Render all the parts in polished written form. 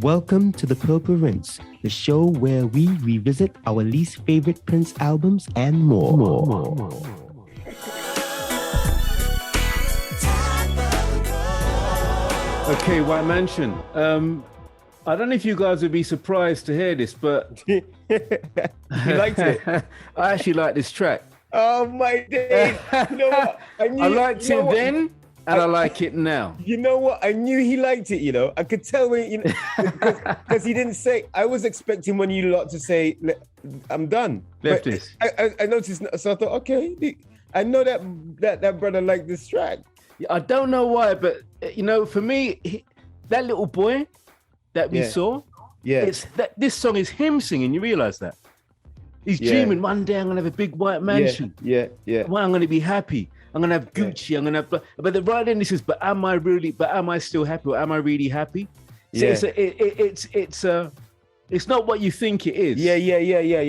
Welcome to the Purple Rinse, the show where we revisit our least favorite Prince albums and more. Okay, White Mansion. I don't know if you guys would be surprised to hear this, but You liked it? I actually like this track. Oh my days! You know what? I liked it then, and I like it now. You know what? I knew he liked it. You know, I could tell when because he didn't say. I was expecting when you lot to say, "I'm done." Left But this. I noticed, so I thought, okay, I know that brother liked this track. I don't know why, but you know, for me, that little boy that we saw, it's that this song is him singing. You realize that? He's dreaming one day I'm gonna have a big white mansion. Yeah. Well, I'm gonna be happy. I'm gonna have Gucci. I'm gonna have. But right then, this is. But am I really? But am I still happy? Or am I really happy? So it's not what you think it is. Yeah.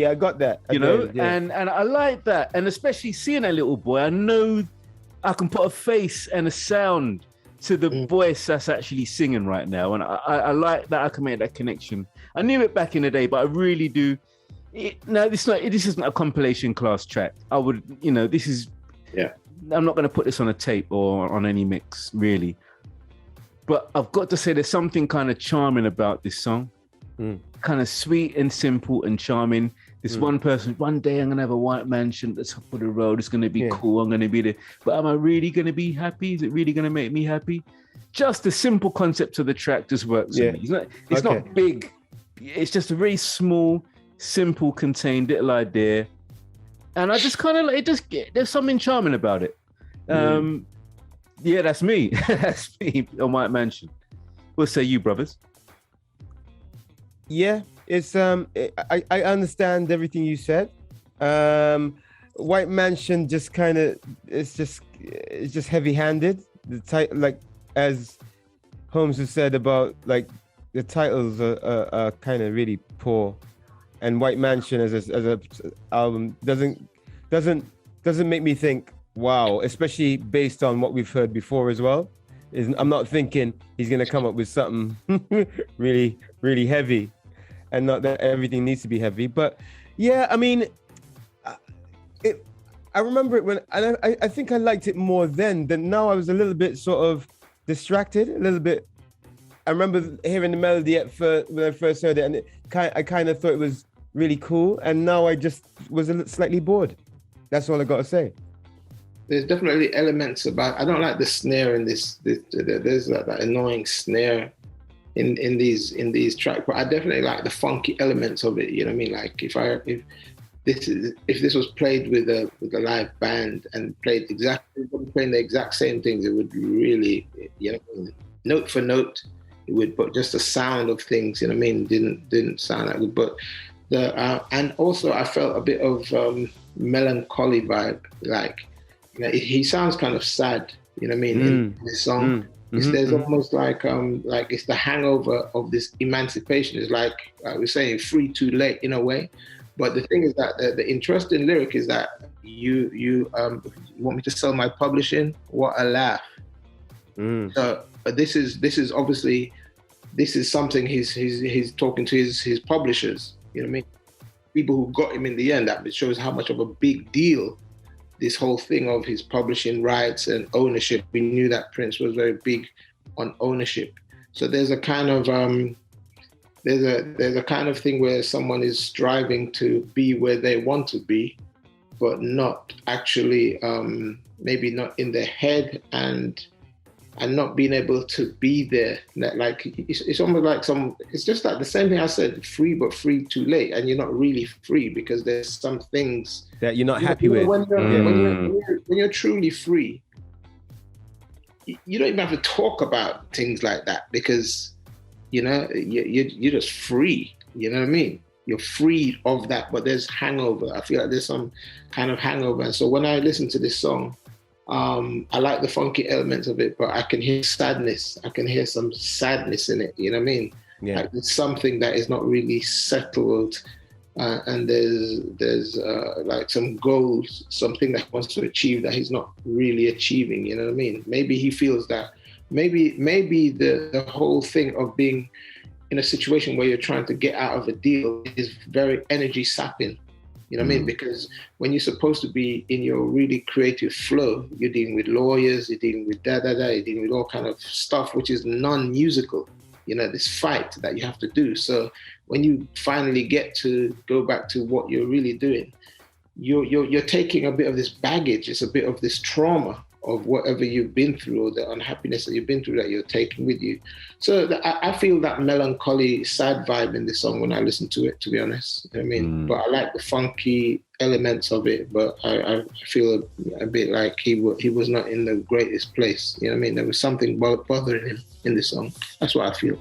I got that. And I like that, and especially seeing a little boy, I know I can put a face and a sound to the voice that's actually singing right now, and I like that I can make that connection. I knew it back in the day, but I really do. This isn't a compilation class track. I would, this is. Yeah. I'm not going to put this on a tape or on any mix, really. But I've got to say, there's something kind of charming about this song. Kind of sweet and simple and charming. This one person, one day I'm going to have a white mansion at the top of the road. It's going to be cool. I'm going to be there. But am I really going to be happy? Is it really going to make me happy? Just the simple concept of the track just works for me. It's not big. It's just a very small, simple, contained little idea. And I just kind of there's something charming about it. That's me. That's me on White Mansion. What say you, brothers? Yeah, it's I understand everything you said. White Mansion just kind of it's just heavy-handed. The title, like as Holmes has said about like the titles are kind of really poor. And White Mansion as a album doesn't make me think, wow, especially based on what we've heard before as well. I'm not thinking he's gonna come up with something really, really heavy, and not that everything needs to be heavy. But yeah, I mean, I remember it when, and I think I liked it more then than now. I was a little bit sort of distracted, a little bit. I remember hearing the melody at first when I first heard it, and I kind of thought it was really cool, and now I just was slightly bored. That's all I got to say. There's definitely elements about. I don't like the snare in this. There's that annoying snare in these tracks, but I definitely like the funky elements of it. You know what I mean? Like if this was played with a live band and playing the exact same things, it would really, note for note, it would. But just the sound of things, you know what I mean, didn't sound that good. But and also I felt a bit of melancholy vibe. Like he sounds kind of sad, you know what I mean, in this song. There's almost like it's the hangover of this emancipation. It's like we're saying free too late in a way. But the thing is that the interesting lyric is that you want me to sell my publishing? What a laugh. So but this is obviously something he's talking to his publishers. You know what I mean? People who got him in the end. That shows how much of a big deal this whole thing of his publishing rights and ownership. We knew that Prince was very big on ownership. So there's a kind of there's a kind of thing where someone is striving to be where they want to be, but not actually maybe not in their head and not being able to be there. Like it's almost like it's just like the same thing I said, free but free too late, and you're not really free because there's some things that you're not happy with. When you're truly free, you don't even have to talk about things like that because you're just free. You know what I mean? You're free of that, but there's hangover. I feel like there's some kind of hangover. And so when I listen to this song, I like the funky elements of it, but I can hear sadness. I can hear some sadness in it. You know what I mean? Yeah. Like it's something that is not really settled, and there's like some goals, something that he wants to achieve that he's not really achieving. You know what I mean? Maybe he feels that. Maybe the whole thing of being in a situation where you're trying to get out of a deal is very energy sapping. You know what I mean? Because when you're supposed to be in your really creative flow, you're dealing with lawyers, you're dealing with you're dealing with all kind of stuff which is non-musical. You know, this fight that you have to do. So when you finally get to go back to what you're really doing, you're taking a bit of this baggage. It's a bit of this trauma of whatever you've been through, or the unhappiness that you've been through that you're taking with you. So I feel that melancholy, sad vibe in this song when I listen to it, to be honest. You know what I mean? But I like the funky elements of it, but I feel a bit like he was not in the greatest place. You know what I mean? There was something bothering him in this song. That's what I feel.